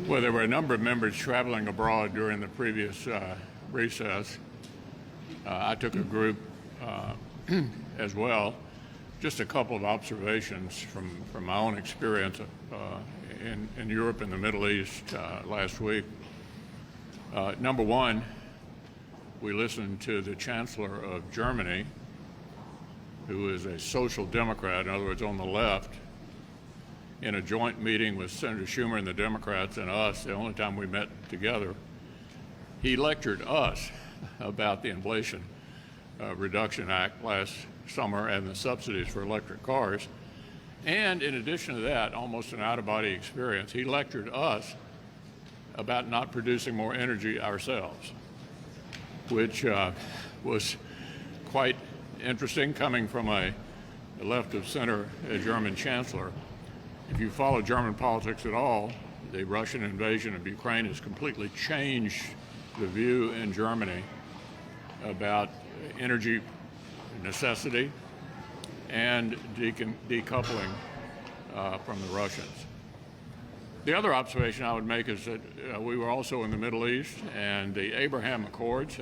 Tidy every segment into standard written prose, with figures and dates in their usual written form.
Well, there were a number of members traveling abroad during the previous recess. I took a group as well. Just a couple of observations from my own experience in Europe and the Middle East last week. Number one, we listened to the Chancellor of Germany, who is a social democrat, in other words, on the left, in a joint meeting with Senator Schumer and the Democrats and us, the only time we met together. He lectured us about the Inflation Reduction Act last summer and the subsidies for electric cars. And in addition to that, almost an out-of-body experience, he lectured us about not producing more energy ourselves, which was quite interesting coming from a left-of-center German chancellor. If you follow German politics at all, the Russian invasion of Ukraine has completely changed the view in Germany about energy necessity and decoupling from the Russians. The other observation I would make is that we were also in the Middle East, and the Abraham Accords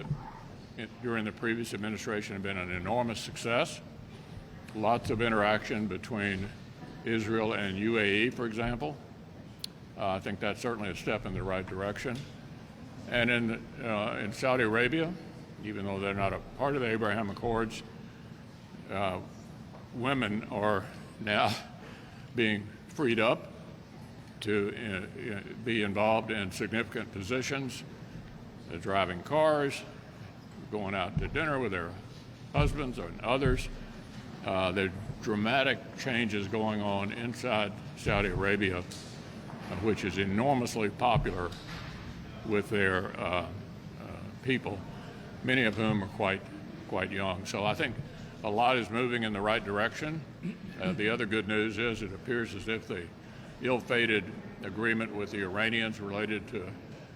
during the previous administration have been an enormous success. Lots of interaction between Israel and UAE, for example. I think that's certainly a step in the right direction. And in Saudi Arabia, even though they're not a part of the Abraham Accords, women are now being freed up to be involved in significant positions, driving cars, going out to dinner with their husbands and others. There are dramatic changes going on inside Saudi Arabia, which is enormously popular with their people, many of whom are quite young. So I think a lot is moving in the right direction. The other good news is it appears as if the ill-fated agreement with the Iranians related to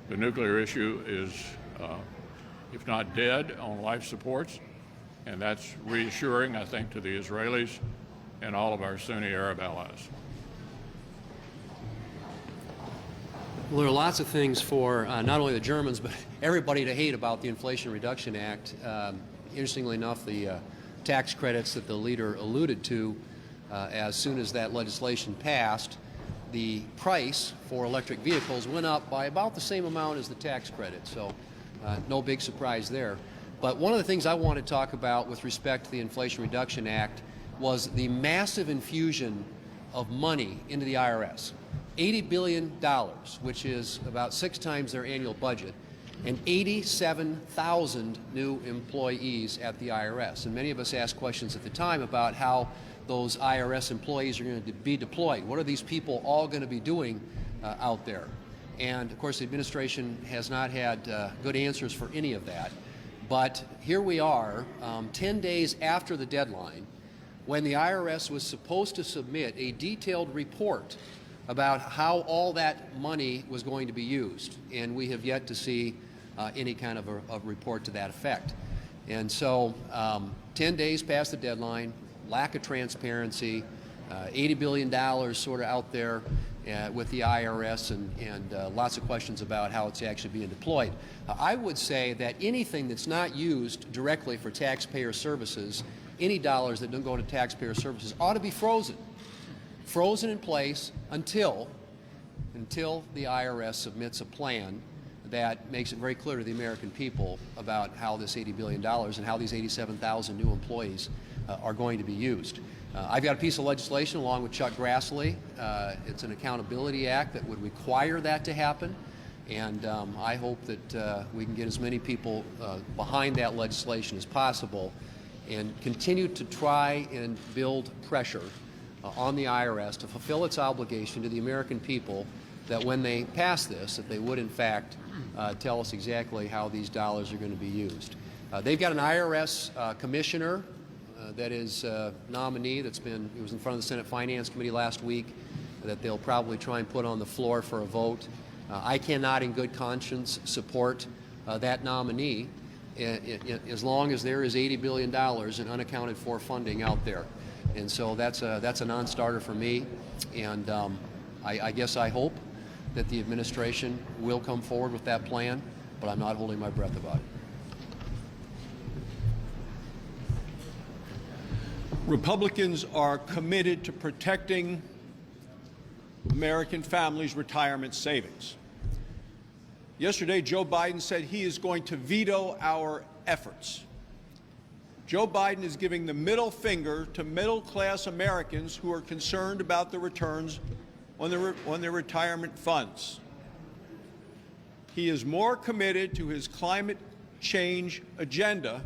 the nuclear issue is, if not dead, on life supports. And that's reassuring, I think, to the Israelis and all of our Sunni Arab allies. Well, there are lots of things for not only the Germans, but everybody to hate about the Inflation Reduction Act. Interestingly enough, the tax credits that the leader alluded to, as soon as that legislation passed, the price for electric vehicles went up by about the same amount as the tax credit. So no big surprise there. But one of the things I want to talk about with respect to the Inflation Reduction Act was the massive infusion of money into the IRS. $80 billion, which is about 6 times their annual budget, and 87,000 new employees at the IRS. And many of us asked questions at the time about how those IRS employees are going to be deployed. What are these people all going to be doing out there? And of course, the administration has not had good answers for any of that. But here we are, 10 days after the deadline, when the IRS was supposed to submit a detailed report about how all that money was going to be used. And we have yet to see any kind of a report to that effect. And so 10 days past the deadline, lack of transparency, $80 billion sort of out there with the IRS, and lots of questions about how it's actually being deployed. I would say that anything that's not used directly for taxpayer services, any dollars that don't go to taxpayer services, ought to be frozen in place until the IRS submits a plan that makes it very clear to the American people about how this $80 billion and how these 87,000 new employees are going to be used. I've got a piece of legislation along with Chuck Grassley. It's an accountability act that would require that to happen. And I hope that we can get as many people behind that legislation as possible and continue to try and build pressure on the IRS to fulfill its obligation to the American people, that when they pass this, that they would in fact tell us exactly how these dollars are going to be used. They've got an IRS commissioner that is a nominee he was in front of the Senate Finance Committee last week, that they'll probably try and put on the floor for a vote. I cannot in good conscience support that nominee, as long as there is $80 billion in unaccounted for funding out there. And so that's a non-starter for me. And I guess I hope that the administration will come forward with that plan, but I'm not holding my breath about it. Republicans are committed to protecting American families' retirement savings. Yesterday, Joe Biden said he is going to veto our efforts. Joe Biden is giving the middle finger to middle-class Americans who are concerned about the returns on their retirement funds. He is more committed to his climate change agenda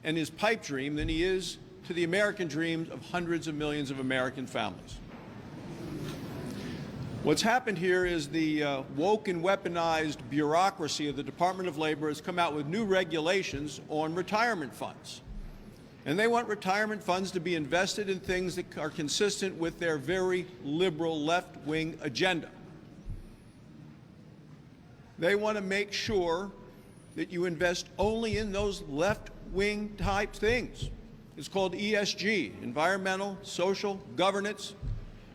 and his pipe dream than he is to the American dreams of hundreds of millions of American families. What's happened here is the woke and weaponized bureaucracy of the Department of Labor has come out with new regulations on retirement funds. And they want retirement funds to be invested in things that are consistent with their very liberal left-wing agenda. They want to make sure that you invest only in those left-wing type things. It's called ESG, environmental, social, governance,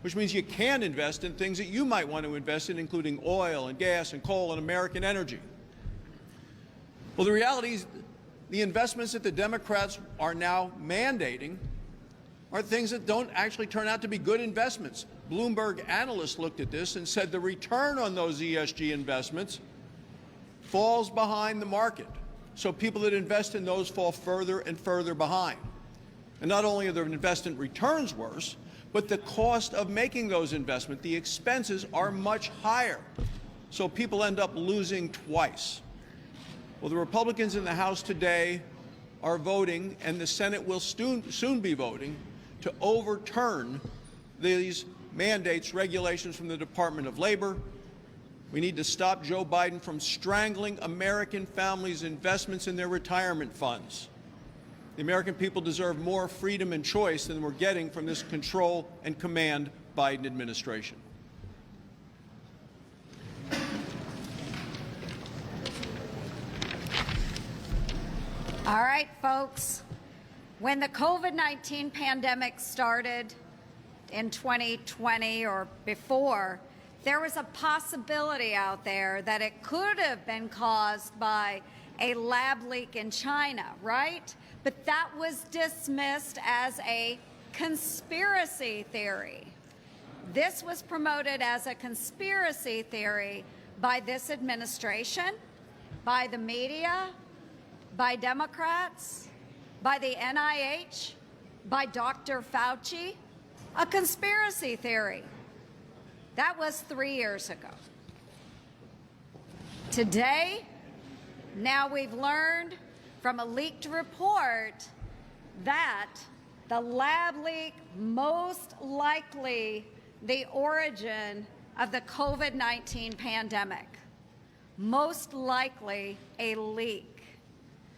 which means you can invest in things that you might want to invest in, including oil and gas and coal and American energy. Well, the reality is the investments that the Democrats are now mandating are things that don't actually turn out to be good investments. Bloomberg analysts looked at this and said the return on those ESG investments falls behind the market. So people that invest in those fall further and further behind. And not only are their investment returns worse, but the cost of making those investments, the expenses are much higher. So people end up losing twice. Well, the Republicans in the House today are voting, and the Senate will soon be voting, to overturn these mandates, regulations from the Department of Labor. We need to stop Joe Biden from strangling American families' investments in their retirement funds. The American people deserve more freedom and choice than we're getting from this control and command Biden administration. All right, folks. When the COVID-19 pandemic started in 2020 or before, there was a possibility out there that it could have been caused by a lab leak in China, right? But that was dismissed as a conspiracy theory. This was promoted as a conspiracy theory by this administration, by the media, by Democrats, by the NIH, by Dr. Fauci, a conspiracy theory. That was 3 years ago. Today, now we've learned from a leaked report that the lab leak most likely the origin of the COVID-19 pandemic. Most likely a leak.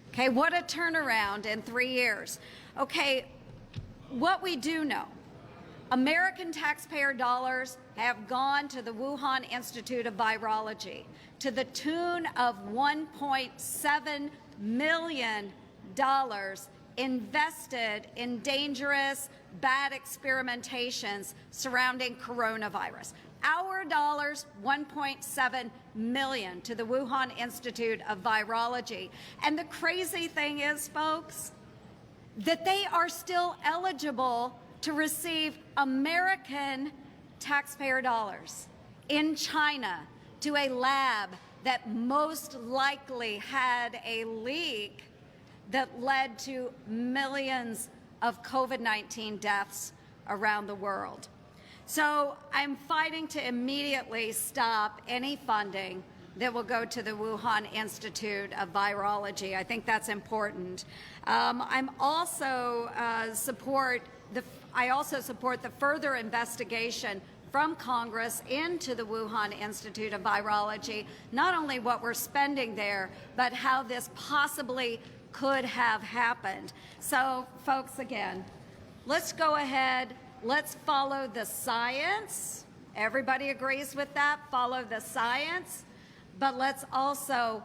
Okay, what a turnaround in 3 years. Okay, what we do know, American taxpayer dollars have gone to the Wuhan Institute of Virology to the tune of $1.7 million invested in dangerous, bad experimentations surrounding coronavirus. Our dollars, $1.7 million to the Wuhan Institute of Virology. And the crazy thing is, folks, that they are still eligible to receive American taxpayer dollars in China to a lab that most likely had a leak that led to millions of COVID-19 deaths around the world. So I'm fighting to immediately stop any funding that will go to the Wuhan Institute of Virology. I think that's important. I also support the further investigation from Congress into the Wuhan Institute of Virology, not only what we're spending there, but how this possibly could have happened. So, folks, again, let's go ahead, let's follow the science. Everybody agrees with that, follow the science, but let's also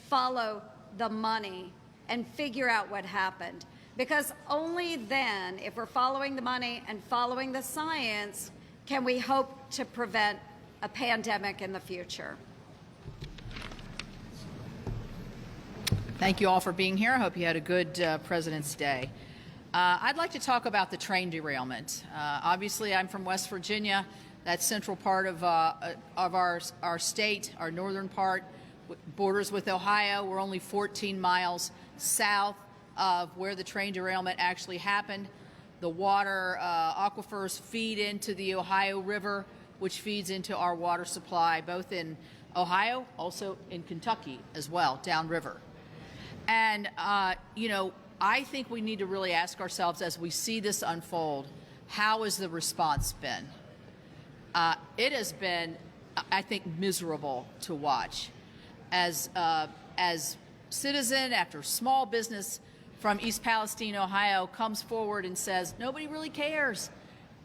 follow the money and figure out what happened. Because only then, if we're following the money and following the science, can we hope to prevent a pandemic in the future. Thank you all for being here. I hope you had a good President's Day. I'd like to talk about the train derailment. Obviously, I'm from West Virginia. That central part of our state, our northern part, borders with Ohio. We're only 14 miles south of where the train derailment actually happened. The water aquifers feed into the Ohio River, which feeds into our water supply, both in Ohio, also in Kentucky as well, downriver. And, you know, I think we need to really ask ourselves as we see this unfold, how has the response been? It has been, I think, miserable to watch. As citizen after small business from East Palestine, Ohio, comes forward and says, nobody really cares.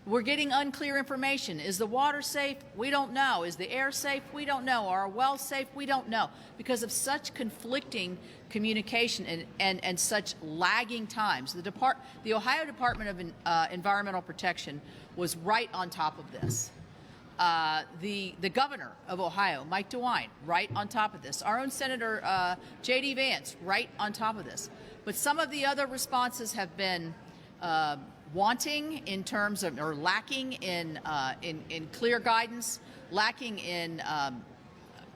We're getting unclear information. Is the water safe? We don't know. Is the air safe? We don't know. Are our wells safe? We don't know. Because of such conflicting communication and such lagging times. The Ohio Department of Environmental Protection was right on top of this. The governor of Ohio, Mike DeWine, right on top of this. Our own Senator J.D. Vance, right on top of this. But some of the other responses have been wanting in terms of, or lacking in clear guidance, lacking in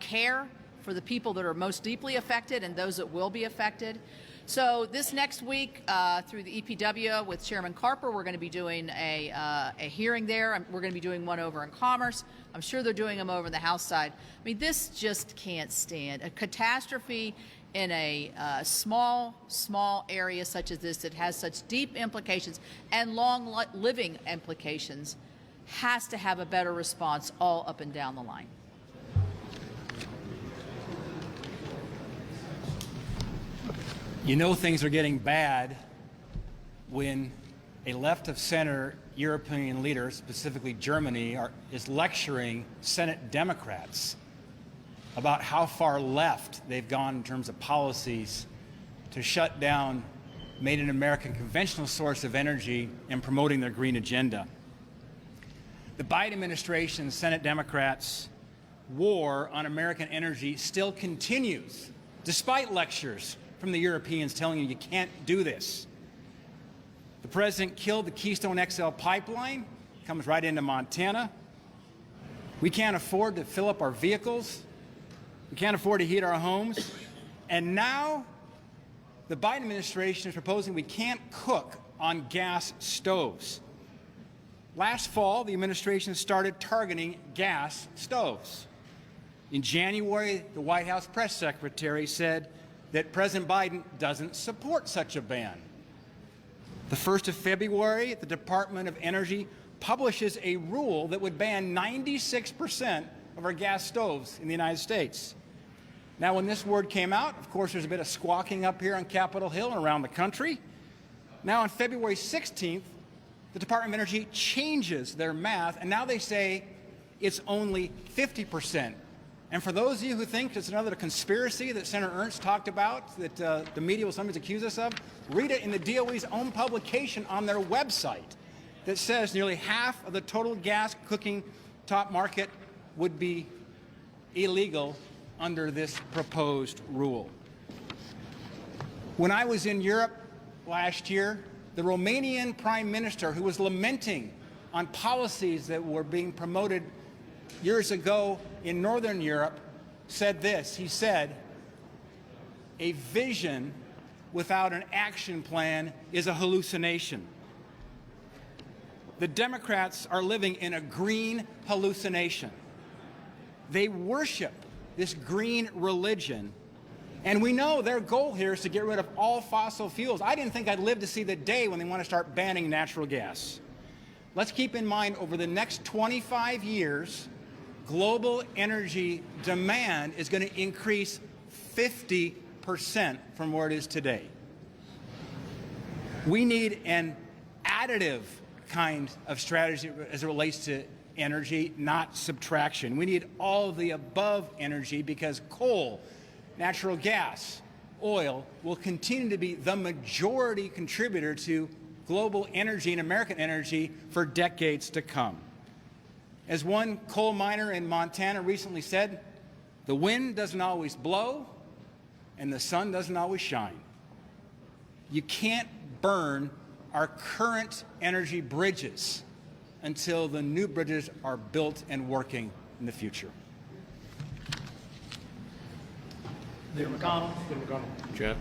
care for the people that are most deeply affected and those that will be affected. So this next week, through the EPW with Chairman Carper, we're going to be doing a hearing there. We're going to be doing one over in Commerce. I'm sure they're doing them over the House side. I mean, this just can't stand. A catastrophe in a small area such as this that has such deep implications and long living implications has to have a better response all up and down the line. You know things are getting bad when a left-of-center European leader, specifically Germany, is lecturing Senate Democrats about how far left they've gone in terms of policies to shut down made in America conventional source of energy and promoting their green agenda. The Biden administration, Senate Democrats' war on American energy still continues, despite lectures from the Europeans telling you can't do this. The president killed the Keystone XL pipeline, comes right into Montana. We can't afford to fill up our vehicles. We can't afford to heat our homes. And now the Biden administration is proposing we can't cook on gas stoves. Last fall, the administration started targeting gas stoves. In January, the White House press secretary said that President Biden doesn't support such a ban. The 1st of February, the Department of Energy publishes a rule that would ban 96% of our gas stoves in the United States. Now, when this word came out, of course, there's a bit of squawking up here on Capitol Hill and around the country. Now, on February 16th, the Department of Energy changes their math, and now they say it's only 50%. And for those of you who think it's another conspiracy that Senator Ernst talked about, that the media will sometimes accuse us of, read it in the DOE's own publication on their website that says nearly half of the total gas cooking top market would be illegal under this proposed rule. When I was in Europe last year, the Romanian Prime Minister, who was lamenting on policies that were being promoted years ago in Northern Europe, said this. He said, "A vision without an action plan is a hallucination." The Democrats are living in a green hallucination. They worship this green religion, and we know their goal here is to get rid of all fossil fuels. I didn't think I'd live to see the day when they want to start banning natural gas. Let's keep in mind, over the next 25 years, global energy demand is going to increase 50% from where it is today. We need an additive kind of strategy as it relates to energy, not subtraction. We need all of the above energy because coal, natural gas, oil will continue to be the majority contributor to global energy and American energy for decades to come. As one coal miner in Montana recently said, the wind doesn't always blow and the sun doesn't always shine. You can't burn our current energy bridges until the new bridges are built and working in the future. Leader McConnell. Jeff?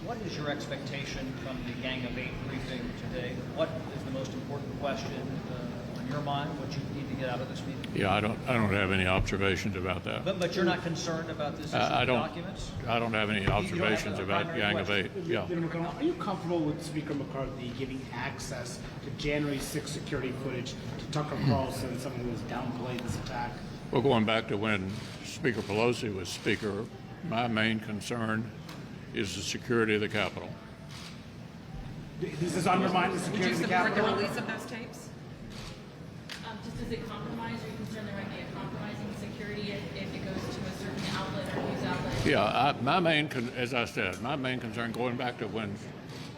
What is your expectation from the Gang of Eight briefing today? What is the most important question on your mind? What you need to get out of this meeting? Yeah, I don't have any observations about that. But you're not concerned about this issue of documents? I don't have any observations a about primary Gang of question. Eight. Yeah. Leader McConnell, are you comfortable with Speaker McCarthy giving access to January 6th security footage to Tucker Carlson, someone who has downplayed this attack? Well, going back to when Speaker Pelosi was Speaker, my main concern is the security of the Capitol. Does this undermine the security of the Capitol? the release of those tapes? Just as a compromise, are you concerned there might be a compromising security if it goes to a certain outlet or news outlet? Yeah, as I said, my main concern, going back to when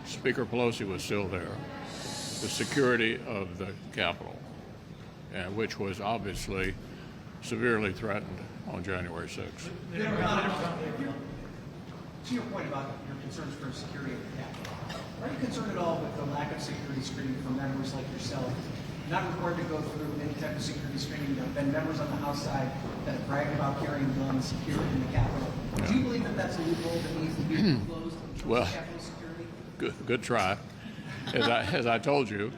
Speaker Pelosi was still there, the security of the Capitol, which was obviously severely threatened on January 6th. To your point about your concerns for security of the Capitol, are you concerned at all with the lack of security screening for members like yourself, not required to go through any type of security screening? There have been members on the House side that have bragged about carrying guns here in the Capitol. Do you believe that that's a loophole that needs to be closed in terms Well, of Capitol security? Good try. As I told you,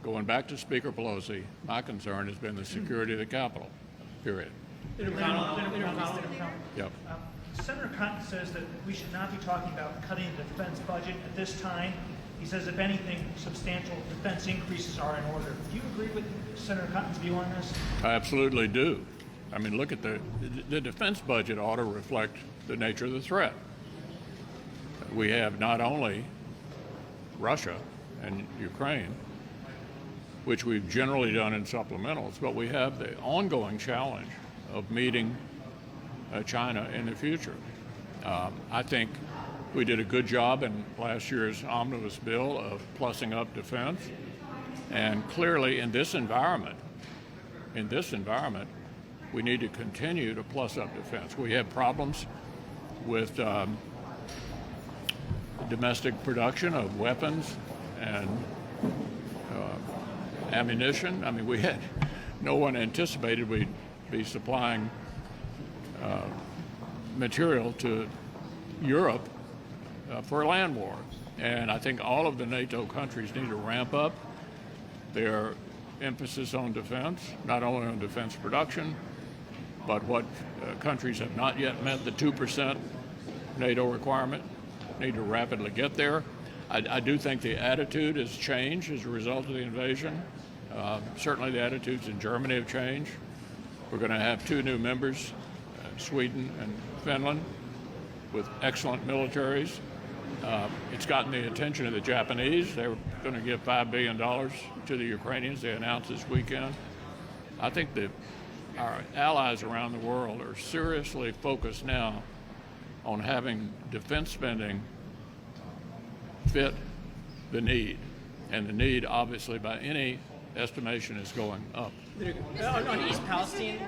going back to Speaker Pelosi, my concern has been the security of the Capitol, period. Yep. Senator Cotton says that we should not be talking about cutting the defense budget at this time. He says, if anything, substantial defense increases are in order. Do you agree with Senator Cotton's view on this? I absolutely do. I mean, look at the defense budget ought to reflect the nature of the threat. We have not only Russia and Ukraine, which we've generally done in supplementals, but we have the ongoing challenge of meeting China in the future. I think we did a good job in last year's omnibus bill of plussing up defense, and clearly in this environment, we need to continue to plus up defense. We have problems with domestic production of weapons and ammunition. I mean, no one anticipated we'd be supplying material to Europe for a land war. And I think all of the NATO countries need to ramp up their emphasis on defense, not only on defense production, but what countries have not yet met the 2% NATO requirement, need to rapidly get there. I do think the attitude has changed as a result of the invasion. Certainly the attitudes in Germany have changed. We're going to have 2 new members, Sweden and Finland, with excellent militaries. It's gotten the attention of the Japanese. They were going to give $5 billion to the Ukrainians, they announced this weekend. I think that our allies around the world are seriously focused now on having defense spending fit the need. And the need, obviously, by any estimation, is going up. On East Palestine,